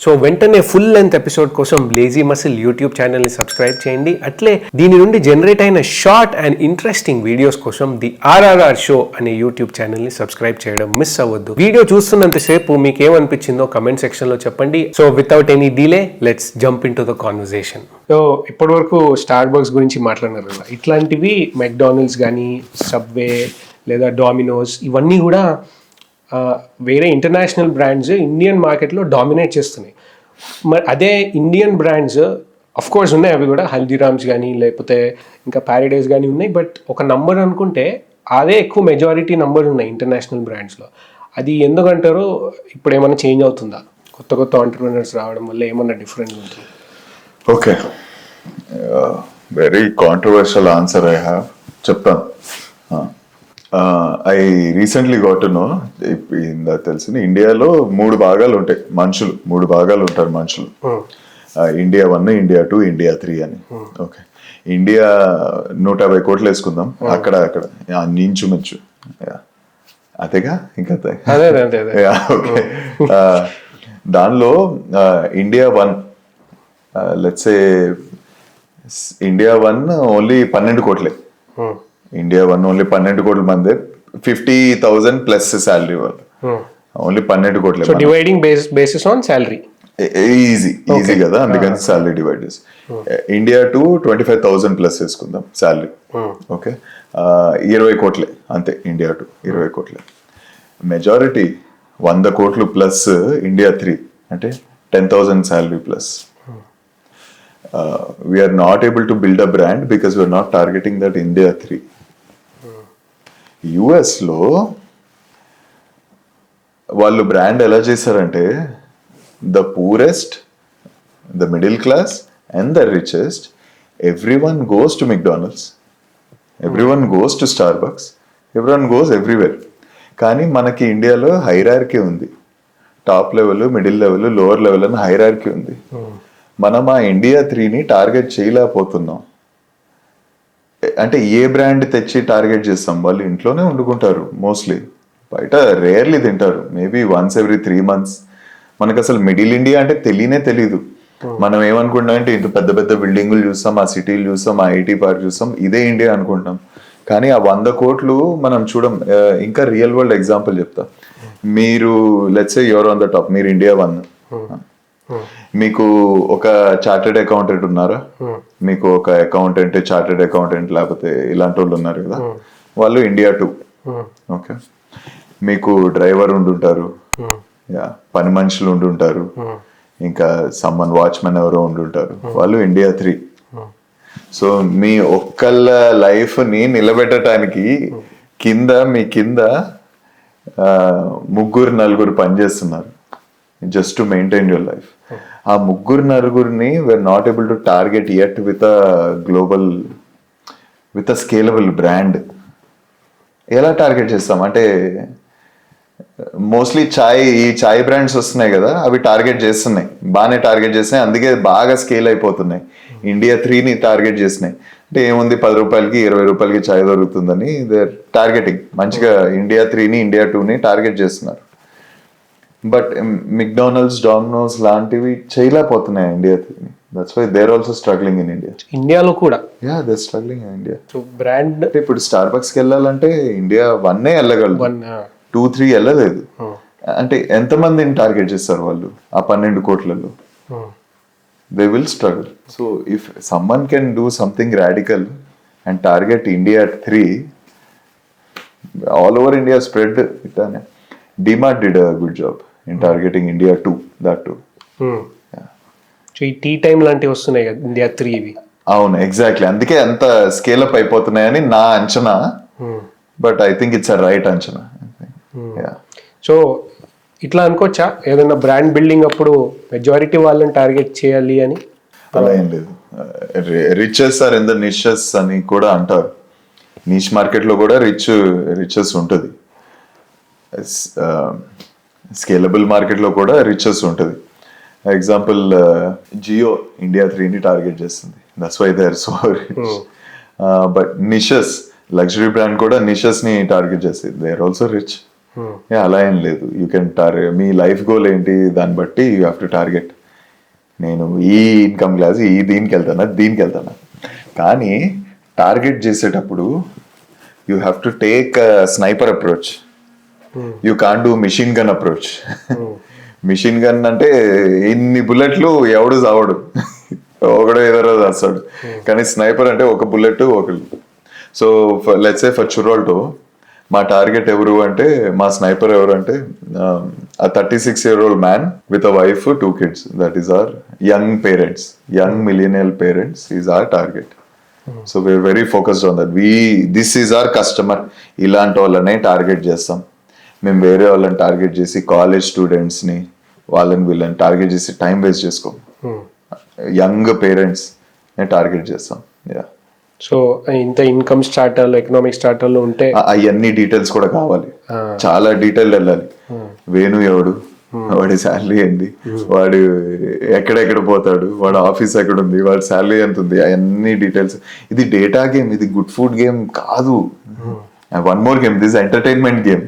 So వెంటనే full length episode కోసం lazy muscle YouTube ఛానల్ని సబ్స్క్రైబ్ చేయండి. అట్లే దీని నుండి జనరేట్ అయిన షార్ట్ అండ్ ఇంట్రెస్టింగ్ వీడియోస్ కోసం ది ఆర్ఆర్ఆర్ షో అనే యూట్యూబ్ ఛానల్ని సబ్స్క్రైబ్ చేయడం మిస్ అవ్వద్దు. వీడియో చూస్తున్నంతసేపు మీకు ఏమనిపించిందో కమెంట్ సెక్షన్లో చెప్పండి. So without any delay let's jump in to the conversation. So ఇప్పటి వరకు స్టార్ బక్స్ గురించి మాట్లాడినారు కదా, ఇట్లాంటివి మెక్డానల్డ్స్ కానీ సబ్వే లేదా డామినోస్ ఇవన్నీ కూడా వేరే ఇంటర్నేషనల్ బ్రాండ్స్ ఇండియన్ మార్కెట్లో డామినేట్ చేస్తున్నాయి. మరి అదే ఇండియన్ బ్రాండ్స్ అఫ్ కోర్స్ ఉన్నాయి, అవి కూడా హల్దీరామ్స్ కానీ లేకపోతే ఇంకా ప్యారడైజ్ కానీ ఉన్నాయి. బట్ ఒక నంబర్ అనుకుంటే అదే ఎక్కువ మెజారిటీ నంబర్ ఉన్నాయి ఇంటర్నేషనల్ బ్రాండ్స్లో. అది ఎందుకంటారు? ఇప్పుడు ఏమైనా చేంజ్ అవుతుందా? కొత్త కొత్త ఆంటర్‌ప్రెన్యూర్స్ రావడం వల్ల ఏమన్నా డిఫరెంట్ ఉంటుంది? Okay, very controversial answer I have. చెప్తాను. I recently got to know, ఇందాక తెలిసింది, ఇండియాలో 3 భాగాలు ఉంటాయి మనుషులు. 3 భాగాలు ఉంటారు మనుషులు. ఇండియా 1, ఇండియా 2, ఇండియా 3 అని. ఓకే, ఇండియా 150 కోట్లు వేసుకుందాం. అక్కడ ఇంచుమించు అదేగా, ఇంకా ఓకే. దానిలో India 1, let's say India 1 only 12 కోట్లే. ఇండియా 1 ఓన్లీ 12 కోట్ల మంది, 50,000 ప్లస్ శాలరీ వాళ్ళు. ఓన్లీ 12 కోట్లే. Dividing basis on salary easy కదా, అందుకని శాలరీ డివైడ్ చేసి. ఇండియా 2 25,000 ప్లస్ వేసుకుందాం శాలరీ. ఓకే, 20 కోట్లే అంతే. ఇండియా 2 20 కోట్లే. మెజారిటీ 100 కోట్లు ప్లస్ ఇండియా 3 అంటే 10,000 salary plus. We are not able to build a brand because we are not targeting that India 3. US లో వాళ్ళు బ్రాండ్ ఎలా చేశారంటే, the purest, the middle class and the richest, everyone goes to McDonald's, everyone goes to Starbucks, everyone goes everywhere. కానీ మనకి ఇండియాలో hierarchy ఉంది. Top level, middle level, lower level అని hierarchy ఉంది. మనం ఆ ఇండియా 3ని టార్గెట్ చేయలేకపోతున్నాం. అంటే ఏ బ్రాండ్ తెచ్చి టార్గెట్ చేస్తాం? వాళ్ళు ఇంట్లోనే వండుకుంటారు మోస్ట్లీ, బయట రేర్లీ తింటారు, మేబీ వన్స్ ఎవ్రీ 3 months. మనకు అసలు మిడిల్ ఇండియా అంటే తెలీదు. మనం ఏమనుకుంటాం అంటే, ఇంత పెద్ద పెద్ద బిల్డింగులు చూస్తాం, ఆ సిటీలు చూస్తాం, ఆ ఐటీ పార్క్ చూస్తాం, ఇదే ఇండియా అనుకుంటాం. కానీ ఆ 100 కోట్లు మనం చూడం. ఇంకా రియల్ వరల్డ్ ఎగ్జాంపుల్ చెప్తా. మీరు let's say your on the top, మీరు ఇండియా 1, మీకు ఒక చార్టెడ్ అకౌంటెంట్ ఉన్నారా? మీకు ఒక అకౌంటెంట్, చార్టెడ్ అకౌంటెంట్ లేకపోతే ఇలాంటి వాళ్ళు ఉన్నారు కదా, వాళ్ళు ఇండియా 2. ఓకే, మీకు డ్రైవర్ ఉండుంటారు, పని మనుషులు ఉండుంటారు, ఇంకా సమ్మన్ వాచ్మెన్ ఎవరో ఉండుంటారు, వాళ్ళు ఇండియా 3. సో మీ ఒక్కళ్ళ లైఫ్ ని నిలబెట్టడానికి మీ కింద 3-4 పనిచేస్తున్నారు just to maintain your life. ఆ 3-4 we're not able to target yet with a scalable brand. ఎలా టార్గెట్ చేస్తాం అంటే, మోస్ట్లీ చాయ్ బ్రాండ్స్ వస్తున్నాయి కదా, అవి టార్గెట్ చేస్తున్నాయి, బాగానే టార్గెట్ చేస్తున్నాయి, అందుకే బాగా స్కేల్ అయిపోతున్నాయి. ఇండియా 3ని టార్గెట్ చేసినాయి అంటే ఏముంది, 10 రూపాయలకి 20 రూపాయలకి చాయ్ దొరుకుతుందని దే టార్గెటింగ్. మంచిగా ఇండియా 3ని, ఇండియా 2ని టార్గెట్ చేస్తున్నారు. బట్ మెక్డానల్డ్స్, డామినోస్ లాంటివి చేయలేకపోతున్నాయి ఇండియా 3ని. That's why they are also struggling in India. ఇండియాలో కూడా they are struggling in India. So brand ఇప్పుడు స్టార్ బక్స్కి వెళ్ళాలంటే ఇండియా 1 వెళ్ళగలదు, 2, 3 వెళ్ళలేదు. అంటే ఎంతమందిని టార్గెట్ చేస్తారు వాళ్ళు ఆ 12 కోట్లలో? They will struggle. So if someone can do something radical and target India 3, all over India spread. ఇట్లానే DMart did a good job in targeting India 2, that too. So ఈ టీ టైమ్ లాంటివి వస్తున్నాయి కదా India 3 ఇవి. అవును, exactly. అందుకే అంత scale up అయిపోతున్నాయని నా అంచనా. But I think it's a right అంచనా. సో ఇట్లా అనుకోవచ్చా, ఏదైనా బ్రాండ్ బిల్డింగ్ అప్పుడు మెజారిటీ వాళ్ళని టార్గెట్ చేయాలి అని? అలా ఏం లేదు. రిచెస్ ఆర్ ఇన్ ద నిషెస్ అని కూడా అంటారు. నీష్ మార్కెట్ లో కూడా రిచెస్ ఉంటుంది, స్కేలబుల్ మార్కెట్లో కూడా రిచెస్ ఉంటుంది. ఎగ్జాంపుల్ జియో ఇండియా 3ని టార్గెట్ చేస్తుంది, that's why they are so rich. But niches luxury brand కూడా నిషెస్ ని టార్గెట్ చేస్తుంది, దే ఆర్ ఆల్సో రిచ్. అలా ఏం లేదు. You can me life goal ఏంటి దాన్ని బట్టి యూ హ్యావ్ టు టార్గెట్. నేను ఈ ఇన్కమ్ క్లాస్ దీనికి వెళ్తానా. కానీ టార్గెట్ చేసేటప్పుడు you have to take sniper approach. You can't do machine gun approach. Machine gun అంటే ఇన్ని బుల్లెట్లు ఎవడు చావడు, ఒకడు ఏదో రోజు వస్తాడు. కానీ స్నైపర్ అంటే ఒక బుల్లెట్ ఒకళ్ళు. సో లెట్స్ సే ఫర్ చురోల్టో మా టార్గెట్ ఎవరు అంటే, మా స్నైపర్ ఎవరు అంటే 36-year-old man with a wife 2 kids. That is our young parents, young millennial parents is our target. So we're very focused on that. This is our customer. ఇలాంటి వాళ్ళనే target చేస్తాం మేము. వేరే వాళ్ళని టార్గెట్ చేసి కాలేజ్ స్టూడెంట్స్ని వీళ్ళని టార్గెట్ చేసి టైం వేస్ట్ చేసుకోం. యంగ్ పేరెంట్స్ టార్గెట్ చేస్తాం. యా. సో ఇంత ఇన్కమ్ స్టార్టర్లు, ఎకనామిక్ స్టార్టర్లు ఉంటే అవన్నీ డీటెయిల్స్ కూడా కావాలి, చాలా డీటెయిల్ వెళ్ళాలి. వేణు ఎవడు, వాడి శాలరీ ఏంది, వాడు ఎక్కడెక్కడ పోతాడు, వాడు ఆఫీస్ ఎక్కడ ఉంది, వాడి శాలరీ ఎంత ఉంది, అవన్నీ డీటెయిల్స్. ఇది డేటా గేమ్, ఇది గుడ్ ఫుడ్ గేమ్ కాదు. One more game, this entertainment game.